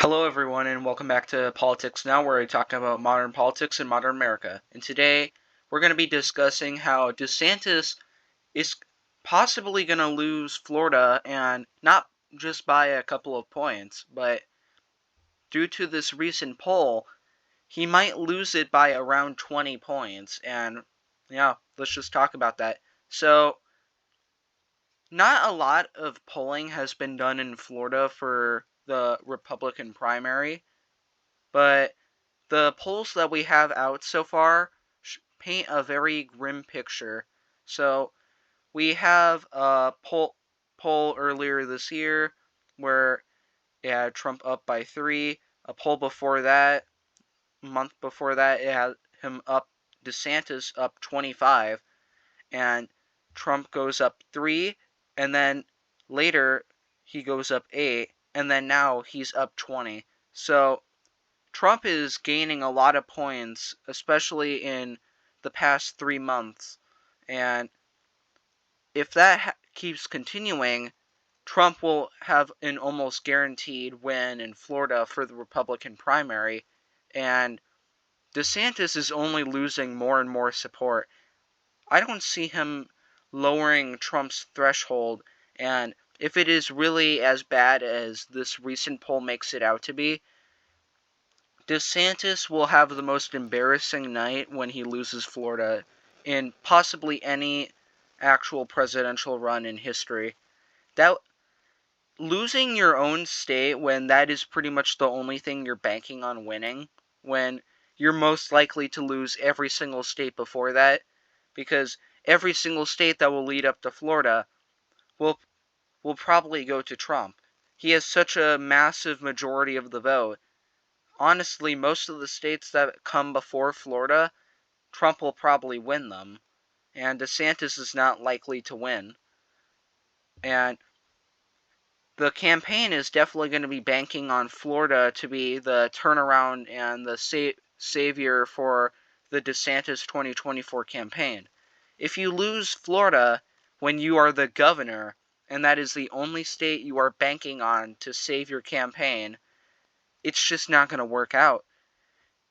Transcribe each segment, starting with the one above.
Hello, everyone, and welcome back to Politics Now, where I talk about modern politics and modern America. And today, we're going to be discussing how DeSantis is possibly going to lose Florida, and not just by a couple of points, but due to this recent poll, he might lose it by around 20 points. And yeah, let's just talk about that. So, not a lot of polling has been done in Florida for the Republican primary, but the polls that we have out so far paint a very grim picture. So we have a poll earlier this year where it had Trump up by 3. A poll before that, a month before that, it had him up, DeSantis up 25, and Trump goes up 3, and then later he goes up 8, and then now he's up 20. So Trump is gaining a lot of points, especially in the past 3 months. And if that keeps continuing, Trump will have an almost guaranteed win in Florida for the Republican primary. And DeSantis is only losing more and more support. I don't see him lowering Trump's threshold. And if it is really as bad as this recent poll makes it out to be, DeSantis will have the most embarrassing night when he loses Florida in possibly any actual presidential run in history. That losing your own state when that is pretty much the only thing you're banking on winning, when you're most likely to lose every single state before that, because every single state that will lead up to Florida will will probably go to Trump. He has such a massive majority of the vote. Honestly, most of the states that come before Florida, Trump will probably win them, and DeSantis is not likely to win. And the campaign is definitely going to be banking on Florida to be the turnaround and the savior for the DeSantis 2024 campaign. If you lose Florida when you are the governor, and that is the only state you are banking on to save your campaign, it's just not going to work out.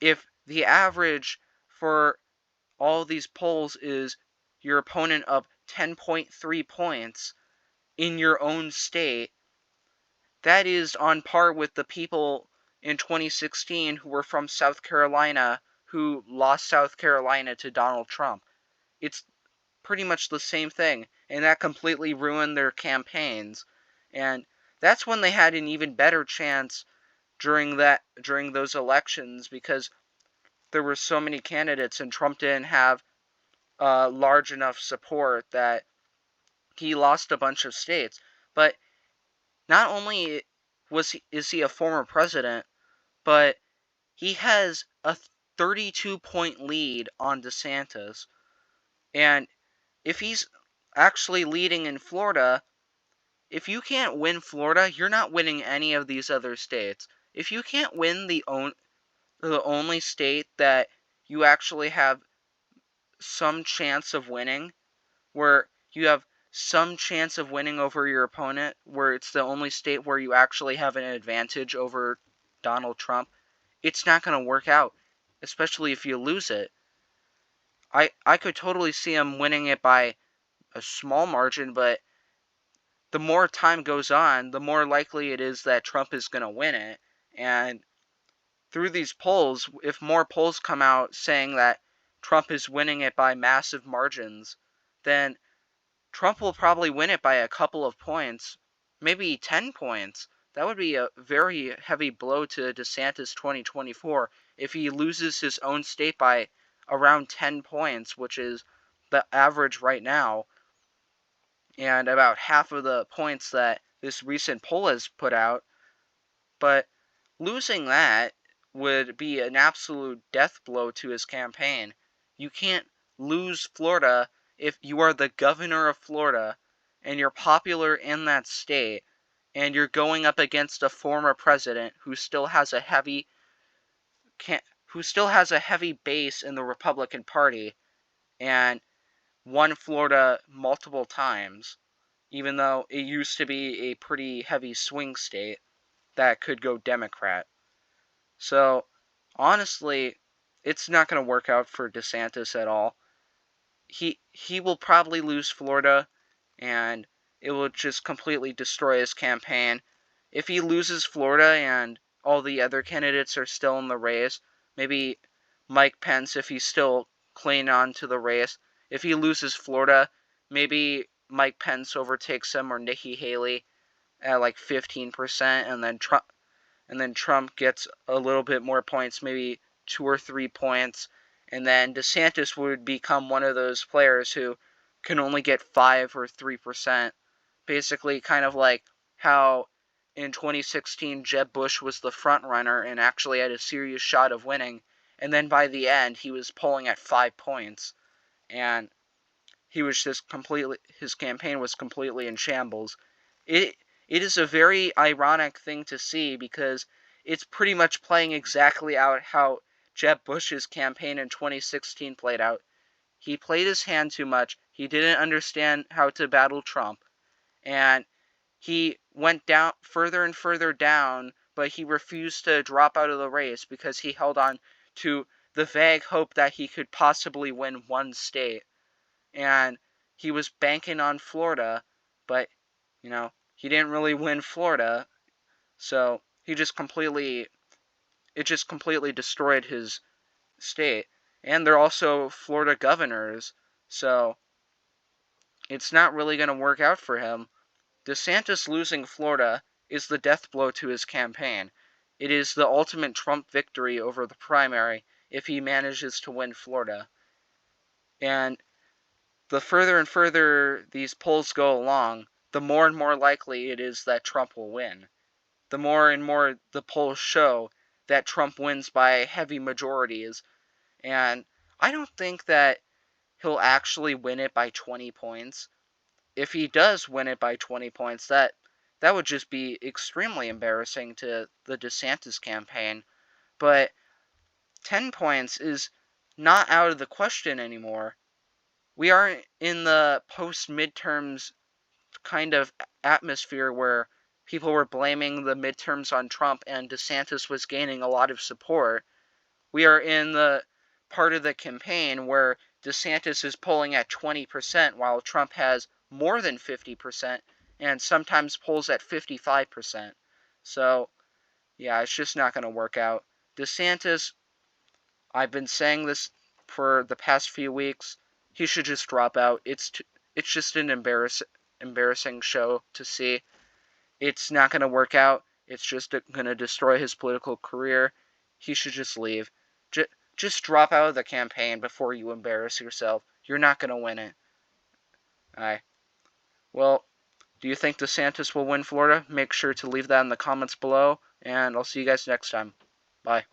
If the average for all these polls is your opponent up 10.3 points in your own state, that is on par with the people in 2016 who were from South Carolina who lost South Carolina to Donald Trump. It's pretty much the same thing, and that completely ruined their campaigns. And that's when they had an even better chance during those elections, because there were so many candidates and Trump didn't have large enough support that he lost a bunch of states. But not only is he a former president, but he has a 32-point lead on DeSantis. And if he's actually leading in Florida, if you can't win Florida, you're not winning any of these other states. If you can't win the only state that you actually have some chance of winning, where you have some chance of winning over your opponent, where it's the only state where you actually have an advantage over Donald Trump, it's not going to work out, especially if you lose it. I could totally see him winning it by a small margin, but the more time goes on, the more likely it is that Trump is going to win it. And through these polls, if more polls come out saying that Trump is winning it by massive margins, then Trump will probably win it by a couple of points, maybe 10 points. That would be a very heavy blow to DeSantis 2024 if he loses his own state by around 10 points, which is the average right now, and about half of the points that this recent poll has put out. But losing that would be an absolute death blow to his campaign. You can't lose Florida if you are the governor of Florida and you're popular in that state and you're going up against a former president who still has a heavy base in the Republican Party and won Florida multiple times, even though it used to be a pretty heavy swing state. that could go Democrat. So, honestly, it's not going to work out for DeSantis at all. He will probably lose Florida, and it will just completely destroy his campaign. If he loses Florida and all the other candidates are still in the race, maybe Mike Pence, if he's still clinging on to the race, if he loses Florida, maybe Mike Pence overtakes him or Nikki Haley at like 15%, and then Trump gets a little bit more points, maybe 2 or 3 points, and then DeSantis would become one of those players who can only get 5 or 3%. Basically, kind of like how in 2016 Jeb Bush was the front runner and actually had a serious shot of winning, and then by the end he was polling at 5 points, and he was just completely, his campaign was completely in shambles. It is a very ironic thing to see because it's pretty much playing exactly out how Jeb Bush's campaign in 2016 played out. He played his hand too much. He didn't understand how to battle Trump, and he went down further and further down, but he refused to drop out of the race because he held on to the vague hope that he could possibly win one state. And he was banking on Florida, but, he didn't really win Florida, so it just completely destroyed his state. And they're also Florida governors, so it's not really going to work out for him. DeSantis losing Florida is the death blow to his campaign. It is the ultimate Trump victory over the primary if he manages to win Florida. And the further and further these polls go along, the more and more likely it is that Trump will win. The more and more the polls show that Trump wins by heavy majorities. And I don't think that he'll actually win it by 20 points. If he does win it by 20 points, that would just be extremely embarrassing to the DeSantis campaign. But 10 points is not out of the question anymore. We are in the post-midterms kind of atmosphere where people were blaming the midterms on Trump and DeSantis was gaining a lot of support. We are in the part of the campaign where DeSantis is polling at 20% while Trump has more than 50% and sometimes polls at 55%. So, yeah, it's just not going to work out. DeSantis, I've been saying this for the past few weeks, he should just drop out. It's just an embarrassing show to see. It's not going to work out. It's just going to destroy his political career. He should just leave. Just drop out of the campaign before you embarrass yourself. You're not going to win it. Alright. Well, do you think DeSantis will win Florida? Make sure to leave that in the comments below, and I'll see you guys next time. Bye.